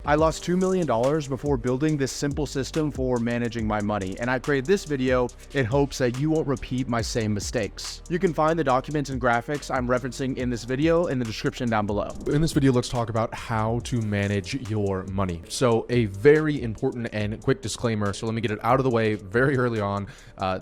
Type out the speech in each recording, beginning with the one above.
I lost $2 million before building this simple system for managing my money, and I created this video in hopes that you won't repeat my same mistakes. You can find the documents and graphics I'm referencing in this video in the description down below. In this video, let's talk about how to manage your money. So a very important and quick disclaimer. So let me get it out of the way very early on.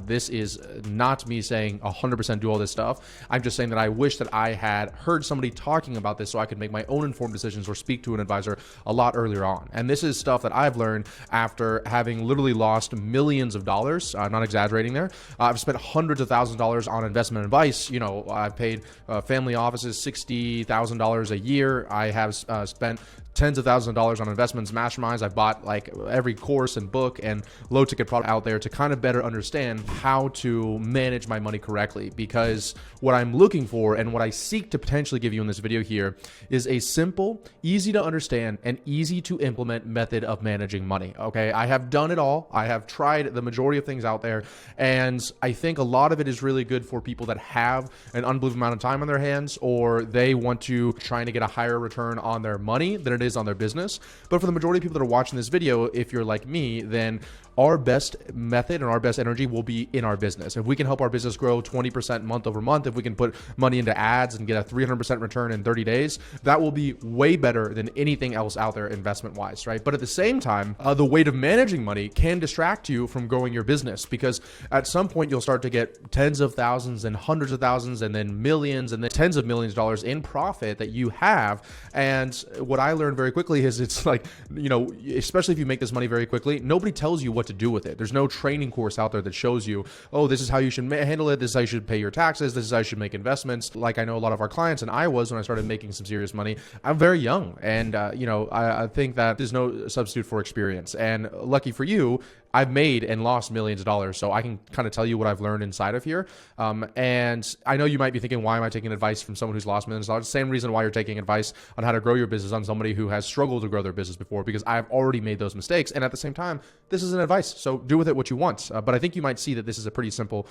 This is not me saying 100% do all this stuff. I'm just saying that I wish that I had heard somebody talking about this so I could make my own informed decisions or speak to an advisor a lot earlier on. And this is stuff that I've learned after having literally lost millions of dollars. I'm not exaggerating there. I've spent hundreds of thousands of dollars on investment advice. You know, I've paid family offices $60,000 a year. I have spent tens of thousands of dollars on investments, masterminds. I bought like every course and book and low ticket product out there to kind of better understand how to manage my money correctly. Because what I'm looking for and what I seek to potentially give you in this video here is a simple, easy to understand and easy to implement method of managing money. Okay. I have done it all. I have tried the majority of things out there. And I think a lot of it is really good for people that have an unbelievable amount of time on their hands, or they want to trying to get a higher return on their money than it is on their business. But for the majority of people that are watching this video, if you're like me, then our best method and our best energy will be in our business. If we can help our business grow 20% month over month, if we can put money into ads and get a 300% return in 30 days, that will be way better than anything else out there investment wise, right? But at the same time, the weight of managing money can distract you from growing your business, because at some point you'll start to get tens of thousands and hundreds of thousands and then millions and then tens of millions of dollars in profit that you have. And what I learned very quickly is it's like, you know, especially if you make this money very quickly, nobody tells you what to do with it. There's no training course out there that shows you, oh, this is how you should handle it. This is how you should pay your taxes. This is how you should make investments. Like I know a lot of our clients, and I was when I started making some serious money. I'm very young, and you know, I think that there's no substitute for experience. And lucky for you, I've made and lost millions of dollars, so I can kind of tell you what I've learned inside of here. And I know you might be thinking, why am I taking advice from someone who's lost millions of dollars? Same reason why you're taking advice on how to grow your business on somebody who has struggled to grow their business before, because I've already made those mistakes. And at the same time, this is an advice, so do with it what you want. But I think you might see that this is a pretty simple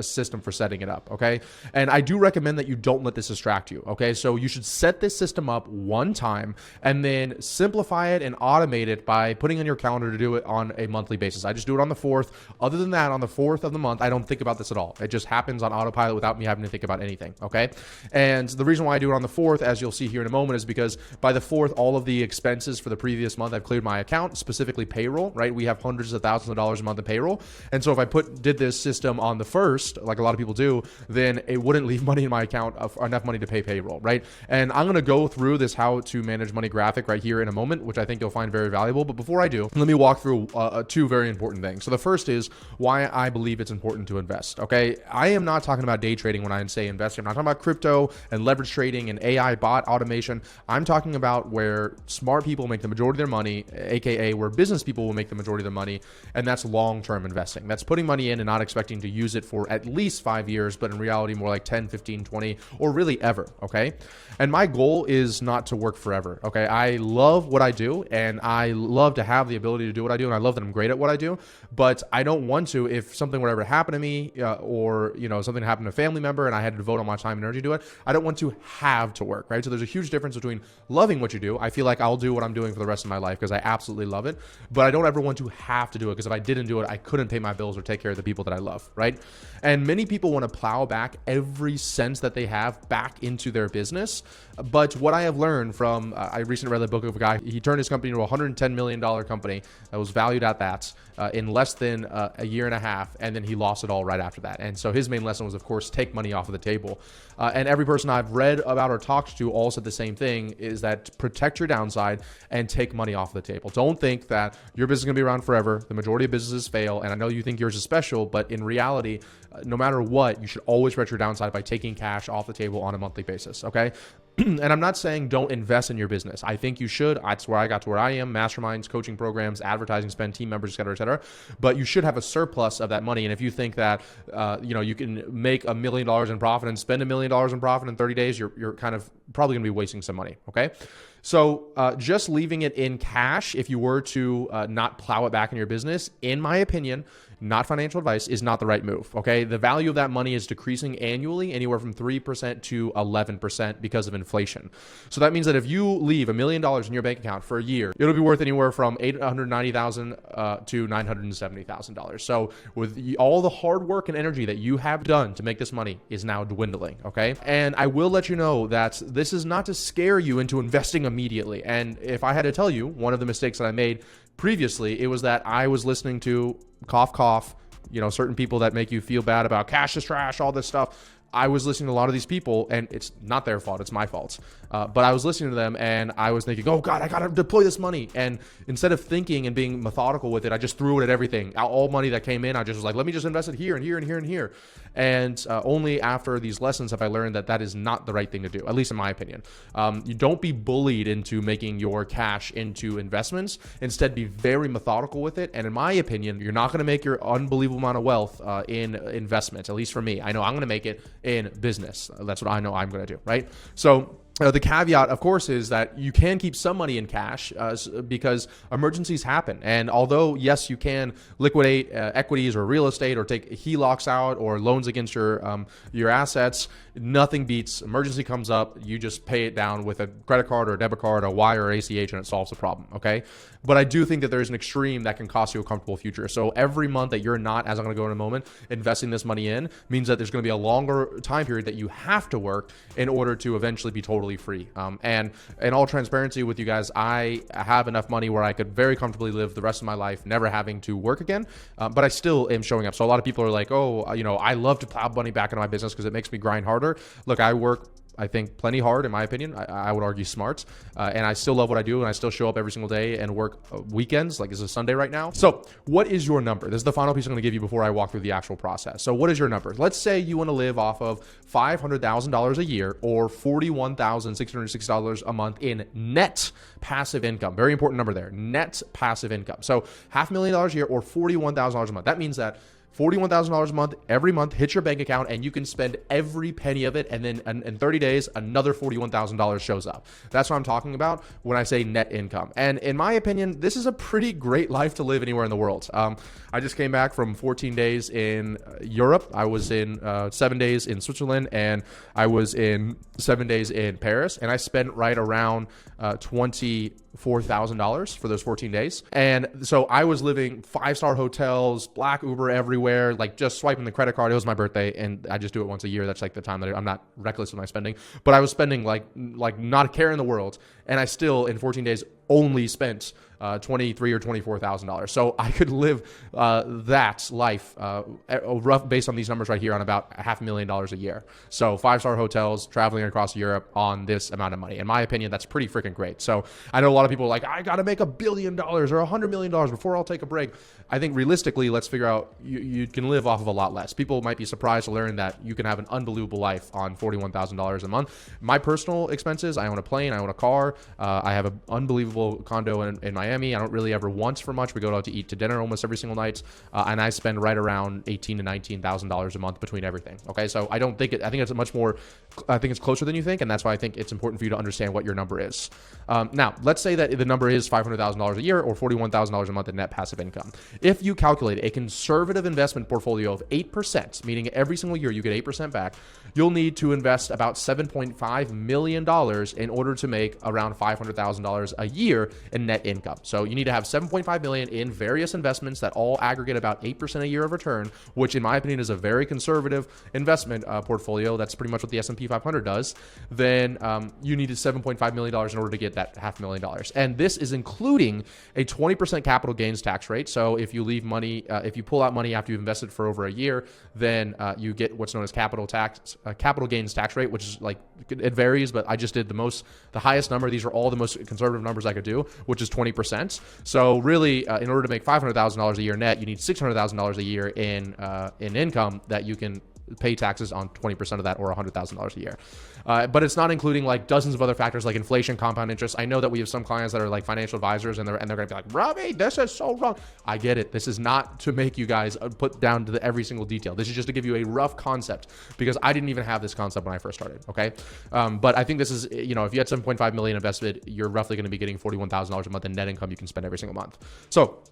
system for setting it up, okay? And I do recommend that you don't let this distract you, okay? So you should set this system up one time and then simplify it and automate it by putting on your calendar to do it on a monthly basis. I just do it on the 4th. Other than that, on the 4th of the month, I don't think about this at all. It just happens on autopilot without me having to think about anything, okay? And the reason why I do it on the 4th, as you'll see here in a moment, is because by the 4th, all of the expenses for the previous month, I've cleared my account, specifically payroll, right? We have hundreds of thousands of dollars a month in payroll. And so if I did this system on the 1st, like a lot of people do, then it wouldn't leave money in my account of enough money to pay payroll, right? And I'm going to go through this how to manage money graphic right here in a moment, which I think you'll find very valuable. But before I do, let me walk through two very important things. So the first is why I believe it's important to invest. Okay. I am not talking about day trading when I say investing. I'm not talking about crypto and leverage trading and AI bot automation. I'm talking about where smart people make the majority of their money, AKA where business people will make the majority of their money. And that's long-term investing. That's putting money in and not expecting to use it for at least 5 years, but in reality, more like 10, 15, 20, or really ever. Okay. And my goal is not to work forever. Okay. I love what I do, and I love to have the ability to do what I do. And I love that I'm great at what I do, but I don't want to, if something were ever happen to me, or, you know, something happened to a family member and I had to devote all my time and energy to it, I don't want to have to work, right? So there's a huge difference between loving what you do. I feel like I'll do what I'm doing for the rest of my life because I absolutely love it, but I don't ever want to have to do it, because if I didn't do it, I couldn't pay my bills or take care of the people that I love, right? And many people want to plow back every cent that they have back into their business. But what I have learned from, I recently read the book of a guy, he turned his company into a $110 million company that was valued at that in less than a year and a half, and then he lost it all right after that. And so his main lesson was, of course, take money off of the table. And every person I've read about or talked to all said the same thing, is that protect your downside and take money off the table. Don't think that your business is going to be around forever. The majority of businesses fail, and I know you think yours is special, but in reality, no matter what, you should always protect your downside by taking cash off the table on a monthly basis, okay? And I'm not saying don't invest in your business. I think you should. That's where I got to where I am: masterminds, coaching programs, advertising spend, team members, et cetera, et cetera. But you should have a surplus of that money. And if you think that, you know, you can make $1 million in profit and spend $1 million in profit in 30 days, you're kind of probably going to be wasting some money. Okay. So just leaving it in cash, if you were to not plow it back in your business, in my opinion, not financial advice, is not the right move. Okay. The value of that money is decreasing annually anywhere from 3% to 11% because of inflation. So that means that if you leave $1 million in your bank account for a year, it'll be worth anywhere from $890,000 to $970,000. So with all the hard work and energy that you have done to make this money is now dwindling. Okay. And I will let you know that this is not to scare you into investing immediately. And if I had to tell you one of the mistakes that I made previously, it was that I was listening to cough, certain people that make you feel bad about cash is trash, all this stuff. I was listening to a lot of these people, and it's not their fault, it's my fault. But I was listening to them and I was thinking, oh God, I got to deploy this money. And instead of thinking and being methodical with it, I just threw it at everything. All money that came in, I just was like, let me just invest it here and here and here and here. And only after these lessons have I learned that that is not the right thing to do, at least in my opinion. You don't be bullied into making your cash into investments. Instead, be very methodical with it. And in my opinion, you're not going to make your unbelievable amount of wealth in investments, at least for me. I know I'm going to make it in business. That's what I know I'm going to do, right? So the caveat, of course, is that you can keep some money in cash because emergencies happen. And although, yes, you can liquidate equities or real estate or take HELOCs out or loans against your assets, nothing beats emergency comes up. You just pay it down with a credit card or a debit card, a wire or ACH, and it solves the problem. Okay. But I do think that there's an extreme that can cost you a comfortable future. So every month that you're not, as I'm going to go in a moment, investing this money in means that there's going to be a longer time period that you have to work in order to eventually be totally free. And in all transparency with you guys, I have enough money where I could very comfortably live the rest of my life never having to work again. But I still am showing up. So a lot of people are like, oh, I love to plow money back into my business because it makes me grind harder. Look, I work, I think, plenty hard, in my opinion. I would argue smart. And I still love what I do. And I still show up every single day and work weekends, like it's a Sunday right now. So what is your number? This is the final piece I'm going to give you before I walk through the actual process. So what is your number? Let's say you want to live off of $500,000 a year or $41,660 a month in net passive income. Very important number there. Net passive income. So $500,000 a year or $41,000 a month. That means that $41,000 a month, every month hits your bank account and you can spend every penny of it. And then in 30 days, another $41,000 shows up. That's what I'm talking about when I say net income. And in my opinion, this is a pretty great life to live anywhere in the world. I just came back from 14 days in Europe. I was in 7 days in Switzerland and I was in 7 days in Paris. And I spent right around $24,000 for those 14 days. And so I was living 5-star hotels, black Uber everywhere, like just swiping the credit card. It was my birthday and I just do it once a year. That's like the time that I'm not reckless with my spending, but I was spending like not a care in the world. And I still in 14 days only spent $23,000 or $24,000. So I could live that life rough based on these numbers right here on about $500,000 a year. So 5-star hotels, traveling across Europe on this amount of money. In my opinion, that's pretty freaking great. So I know a lot of people are like, I got to make $1 billion or $100 million before I'll take a break. I think realistically, let's figure out you can live off of a lot less. People might be surprised to learn that you can have an unbelievable life on $41,000 a month. My personal expenses, I own a plane, I own a car, I have an unbelievable condo in Miami. I don't really ever want for much. We go out to eat to dinner almost every single night, and I spend right around $18,000 to $19,000 a month between everything. Okay, so I don't think I think it's much more. I think it's closer than you think, and that's why I think it's important for you to understand what your number is. Now, let's say that the number is $500,000 a year or $41,000 a month in net passive income. If you calculate a conservative investment portfolio of 8%, meaning every single year you get 8% back, you'll need to invest about $7.5 million in order to make around $500,000 a year in net income. So you need to have $7.5 million in various investments that all aggregate about 8% a year of return, which in my opinion is a very conservative investment portfolio. That's pretty much what the S&P 500 does. Then you needed $7.5 million in order to get that $500,000. And this is including a 20% capital gains tax rate. So if you leave money, if you pull out money after you've invested for over a year, then you get what's known as capital gains tax rate, which is like, it varies, but I just did the highest number. These are all the most conservative numbers I could do, which is 20%. So really, in order to make $500,000 a year net, you need $600,000 a year in income that you can pay taxes on 20% of that, or $100,000 a year. But it's not including like dozens of other factors like inflation, compound interest. I know that we have some clients that are like financial advisors, and they're going to be like, Robbie, this is so wrong. I get it. This is not to make you guys put down to every single detail. This is just to give you a rough concept, because I didn't even have this concept when I first started. Okay. But I think this is, if you had 7.5 million invested, you're roughly going to be getting $41,000 a month in net income you can spend every single month. So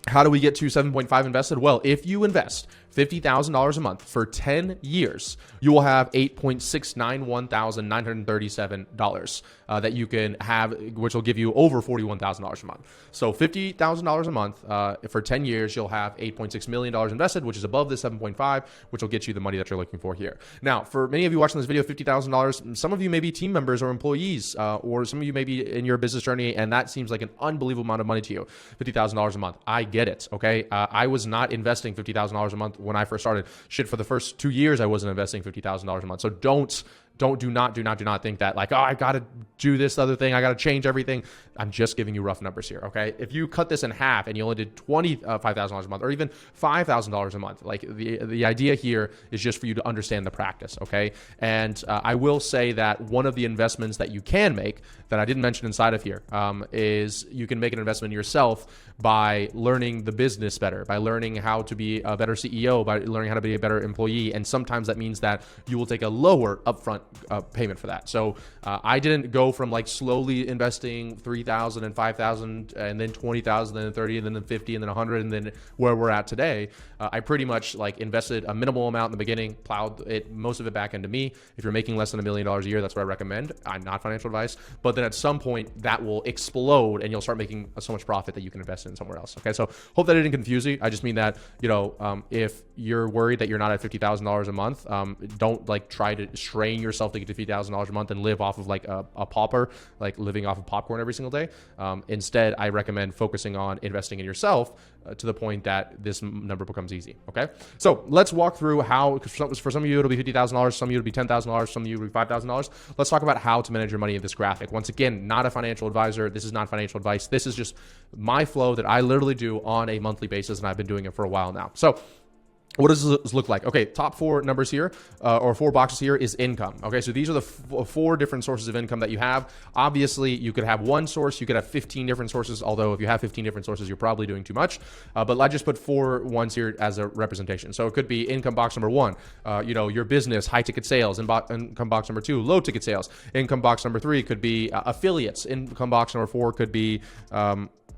how do we get to 7.5 invested? Well, if you invest $50,000 a month for 10 years, you will have $8,691,937 that you can have, which will give you over $41,000 a month. So $50,000 a month for 10 years, you'll have $8.6 million invested, which is above the 7.5, which will get you the money that you're looking for here. Now, for many of you watching this video, $50,000, some of you may be team members or employees, or some of you may be in your business journey, and that seems like an unbelievable amount of money to you. $50,000 a month. I get it. Okay. I was not investing $50,000 a month when I first started. Shit, for the first 2 years, I wasn't investing $50,000 a month. So do not think that like, oh, I got to do this other thing, I got to change everything. I'm just giving you rough numbers here. Okay. If you cut this in half and you only did $25,000 a month, or even $5,000 a month, like the idea here is just for you to understand the practice. Okay. And I will say that one of the investments that you can make that I didn't mention inside of here is you can make an investment in yourself by learning the business better, by learning how to be a better CEO, by learning how to be a better employee. And sometimes that means that you will take a lower upfront payment for that. So I didn't go from like slowly investing 3,000 and 5,000 and then 20,000 and then 30 and then 50 and then 100 and then where we're at today. I pretty much like invested a minimal amount in the beginning, plowed it, most of it back into me. If you're making less than $1 million a year, that's what I recommend. I'm not financial advice, but then at some point that will explode and you'll start making so much profit that you can invest in somewhere else. Okay. So hope that didn't confuse you. I just mean that, if you're worried that you're not at $50,000 a month, don't like try to strain yourself to get to $50,000 a month and live off of like a pauper, like living off of popcorn every single day. Instead, I recommend focusing on investing in yourself to the point that this number becomes easy. Okay. So let's walk through how, for some of you, it'll be $50,000, some of you, it'll be $10,000, some of you, it'll be $5,000. Let's talk about how to manage your money in this graphic. Once again, not a financial advisor. This is not financial advice. This is just my flow that I literally do on a monthly basis, and I've been doing it for a while now. So what does this look like? Okay, top four numbers here, or four boxes here is income. Okay, so these are the four different sources of income that you have. Obviously, you could have one source, you could have 15 different sources, although if you have 15 different sources, you're probably doing too much. But I just put 4 ones here as a representation. So it could be income box number 1, your business, high ticket sales. Income box number 2, low ticket sales. Income box number 3 could be affiliates. Income box number 4 could be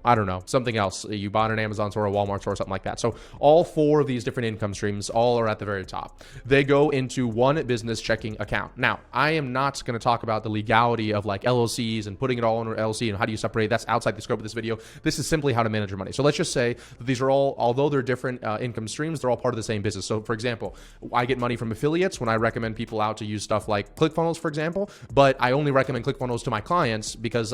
I don't know, something else. You bought an Amazon store, a Walmart store, something like that. So all 4 of these different income streams all are at the very top. They go into one business checking account. Now, I am not going to talk about the legality of like LLCs and putting it all in an LLC and how do you separate. That's outside the scope of this video. This is simply how to manage your money. So let's just say that these are all, although they're different income streams, they're all part of the same business. So for example, I get money from affiliates when I recommend people out to use stuff like ClickFunnels, for example, but I only recommend ClickFunnels to my clients because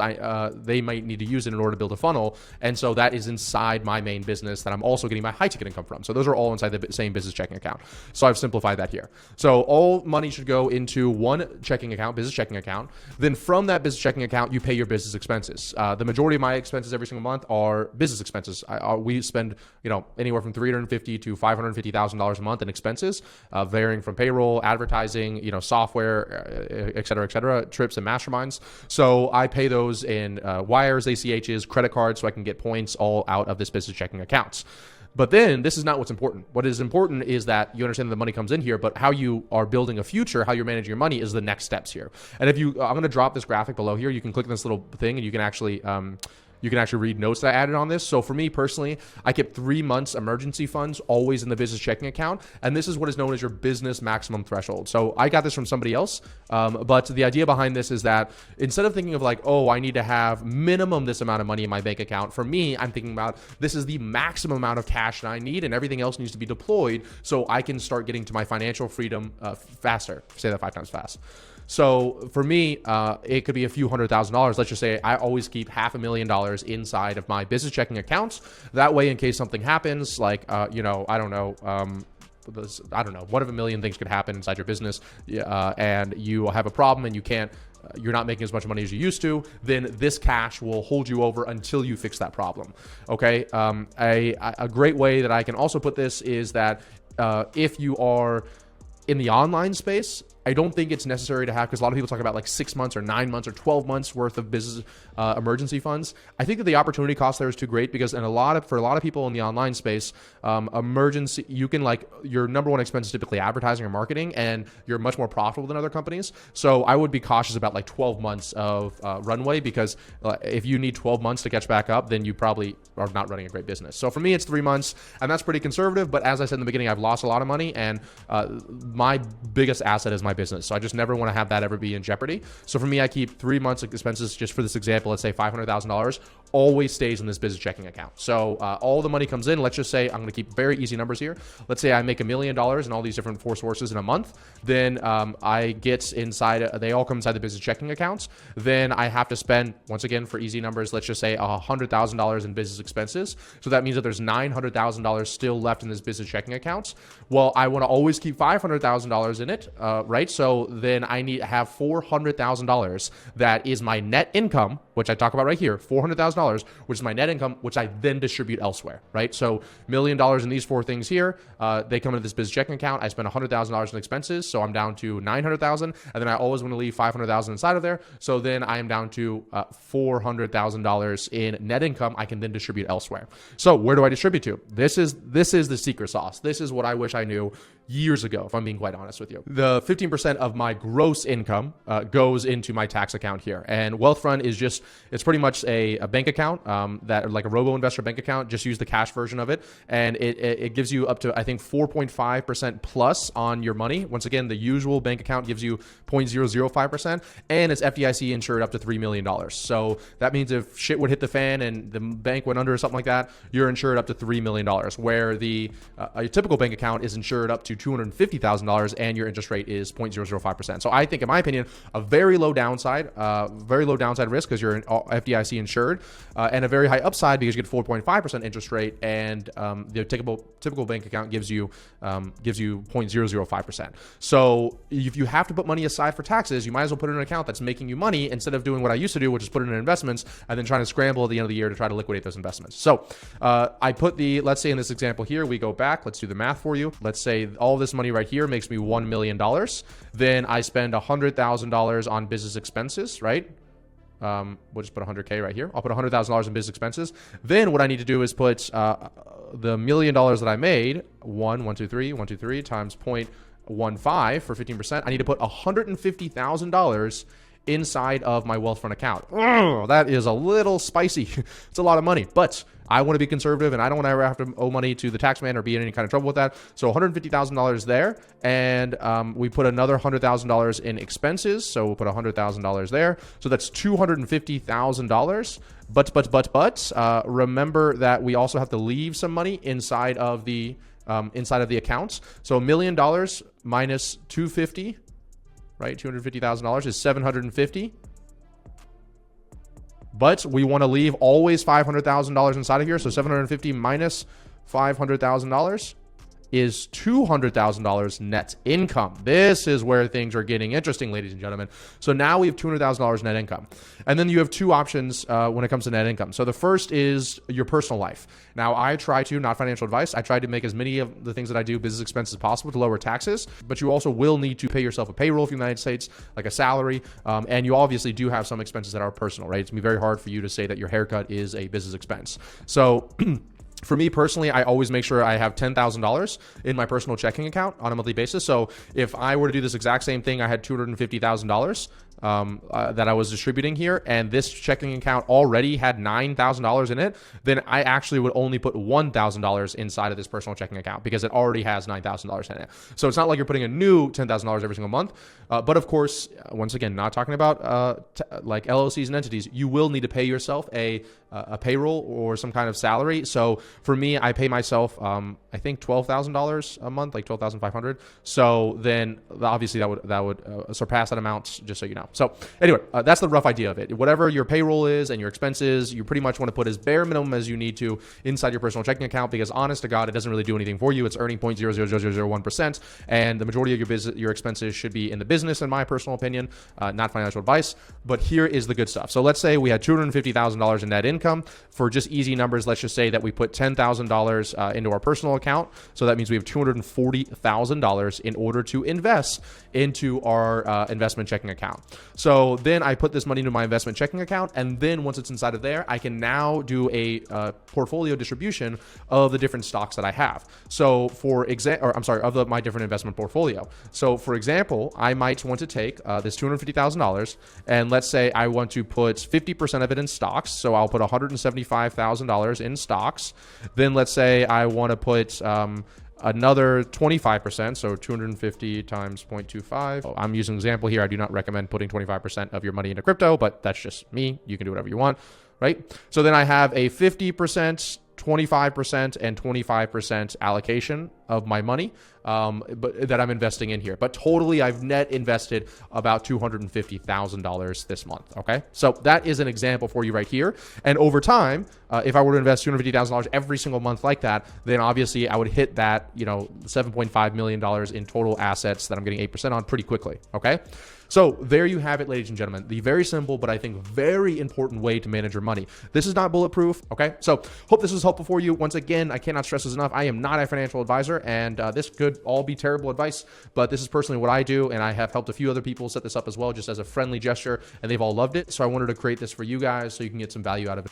they might need to use it in order to build a funnel. And so that is inside my main business that I'm also getting my high ticket income from. So those are all inside the same business checking account. So I've simplified that here. So all money should go into one checking account, business checking account. Then from that business checking account, you pay your business expenses. The majority of my expenses every single month are business expenses. We spend, anywhere from $350,000 to $550,000 a month in expenses, varying from payroll, advertising, software, et cetera, trips and masterminds. So I pay those in wires, ACHs, credit cards, so I can get points all out of this business checking accounts. But then this is not what's important. What is important is that you understand that the money comes in here, but how you are building a future, how you're managing your money is the next steps here. And if I'm going to drop this graphic below here, you can click this little thing and you can actually read notes that I added on this. So for me personally, I kept 3 months emergency funds always in the business checking account. And this is what is known as your business maximum threshold. So I got this from somebody else. But the idea behind this is that instead of thinking of like, oh, I need to have minimum this amount of money in my bank account, for me, I'm thinking about this is the maximum amount of cash that I need and everything else needs to be deployed so I can start getting to my financial freedom faster. Say that 5 times fast. So for me, it could be a few $100,000. Let's just say I always keep $500,000 inside of my business checking accounts. That way, in case something happens, like, I don't know, one of a million things could happen inside your business, and you have a problem and you're not making as much money as you used to, then this cash will hold you over until you fix that problem. Okay. A great way that I can also put this is that if you are In the online space, I don't think it's necessary to have, because a lot of people talk about like 6 months or 9 months or 12 months worth of business emergency funds. I think that the opportunity cost there is too great, because for a lot of people in the online space, emergency, you can like, your number one expense is typically advertising or marketing, and you're much more profitable than other companies. So I would be cautious about like 12 months of runway, because if you need 12 months to catch back up, then you probably are not running a great business. So for me, it's 3 months, and that's pretty conservative. But as I said in the beginning, I've lost a lot of money, and my biggest asset is my business. So I just never want to have that ever be in jeopardy. So for me, I keep 3 months of expenses. Just for this example, let's say $500,000 always stays in this business checking account. So all the money comes in. Let's just say, I'm going to keep very easy numbers here. Let's say I make $1 million in all these different 4 sources in a month. Then I get inside, they all come inside the business checking accounts. Then I have to spend, once again, for easy numbers, let's just say $100,000 in business expenses. So that means that there's $900,000 still left in this business checking accounts. Well, I want to always keep $500,000 in it, right? So then I need to have $400,000 that is my net income, which I talk about right here, $400,000, which is my net income, which I then distribute elsewhere, right? So $1 million in these 4 things here, they come into this business checking account. I spend $100,000 in expenses, so I'm down to $900,000, and then I always want to leave $500,000 inside of there. So then I am down to $400,000 in net income. I can then distribute elsewhere. So where do I distribute to? This is the secret sauce. This is what I wish I knew years ago, if I'm being quite honest with you. The 15% of my gross income goes into my tax account here. And Wealthfront is just, it's pretty much a bank account that, like a robo-investor bank account. Just use the cash version of it. And it gives you up to, I think, 4.5% plus on your money. Once again, the usual bank account gives you 0.005%, and it's FDIC insured up to $3 million. So that means if shit would hit the fan and the bank went under or something like that, you're insured up to $3 million, where the a typical bank account is insured up to $250,000, and your interest rate is 0.005%. So I think, in my opinion, a very low downside risk, because you're FDIC insured, and a very high upside because you get 4.5% interest rate, and the typical bank account gives you 0.005%. So if you have to put money aside for taxes, you might as well put it in an account that's making you money, instead of doing what I used to do, which is put it in investments and then trying to scramble at the end of the year to try to liquidate those investments. So I put let's say in this example here, we go back, let's do the math for you. Let's say all this money right here makes me $1 million. Then I spend $100,000 on business expenses, right? We'll just put 100K right here. I'll put $100,000 in business expenses. Then what I need to do is put the $1 million that I made, 123 times 0.15 for 15%. I need to put $150,000 inside of my Wealthfront account. Oh, that is a little spicy. It's a lot of money, but I want to be conservative, and I don't want to ever have to owe money to the tax man or be in any kind of trouble with that. So $150,000 there, and we put another $100,000 in expenses. So we'll put $100,000 there. So that's $250,000. But remember that we also have to leave some money inside of the accounts. So $1 million minus 250, right? $250,000 is 750. But we want to leave always $500,000 inside of here. So 750 minus $500,000 is $200,000 net income. This is where things are getting interesting, ladies and gentlemen. So now we have $200,000 net income. And then you have 2 options when it comes to net income. So the first is your personal life. Now, I try to, not financial advice, I try to make as many of the things that I do business expenses as possible to lower taxes, but you also will need to pay yourself a payroll if you're in the United States, like a salary, and you obviously do have some expenses that are personal, right? It's going to be very hard for you to say that your haircut is a business expense. So for me personally, I always make sure I have $10,000 in my personal checking account on a monthly basis. So if I were to do this exact same thing, I had $250,000 that I was distributing here, and this checking account already had $9,000 in it, then I actually would only put $1,000 inside of this personal checking account because it already has $9,000 in it. So it's not like you're putting a new $10,000 every single month. But of course, once again, not talking about like LLCs and entities, you will need to pay yourself a payroll or some kind of salary. So for me, I pay myself, I think $12,000 a month, like $12,500. So then obviously that would surpass that amount, just so you know. So anyway, that's the rough idea of it. Whatever your payroll is and your expenses, you pretty much want to put as bare minimum as you need to inside your personal checking account, because honest to God, it doesn't really do anything for you. It's earning 0.00001%, and the majority of your expenses should be in the business, in my personal opinion, not financial advice. But here is the good stuff. So let's say we had $250,000 in net income. For just easy numbers, let's just say that we put $10,000 into our personal account. So that means we have $240,000 in order to invest into our investment checking account. So then I put this money into my investment checking account, and then once it's inside of there, I can now do a portfolio distribution of the different stocks that I have. So my different investment portfolio. So for example, I might want to take this $250,000, and let's say I want to put 50% of it in stocks. So I'll put $175,000 in stocks. Then let's say I want to put another 25%, so 250 times 0.25. I'm using an example here. I do not recommend putting 25% of your money into crypto, but that's just me. You can do whatever you want, right? So then I have a 50%, 25% and 25% allocation of my money but that I'm investing in here. But totally, I've net invested about $250,000 this month. Okay, so that is an example for you right here. And over time, if I were to invest $250,000 every single month like that, then obviously I would hit that, $7.5 million in total assets that I'm getting 8% on pretty quickly. Okay. So there you have it, ladies and gentlemen, the very simple, but I think very important way to manage your money. This is not bulletproof. Okay. So hope this was helpful for you. Once again, I cannot stress this enough. I am not a financial advisor, and this could all be terrible advice, but this is personally what I do. And I have helped a few other people set this up as well, just as a friendly gesture, and they've all loved it. So I wanted to create this for you guys so you can get some value out of it.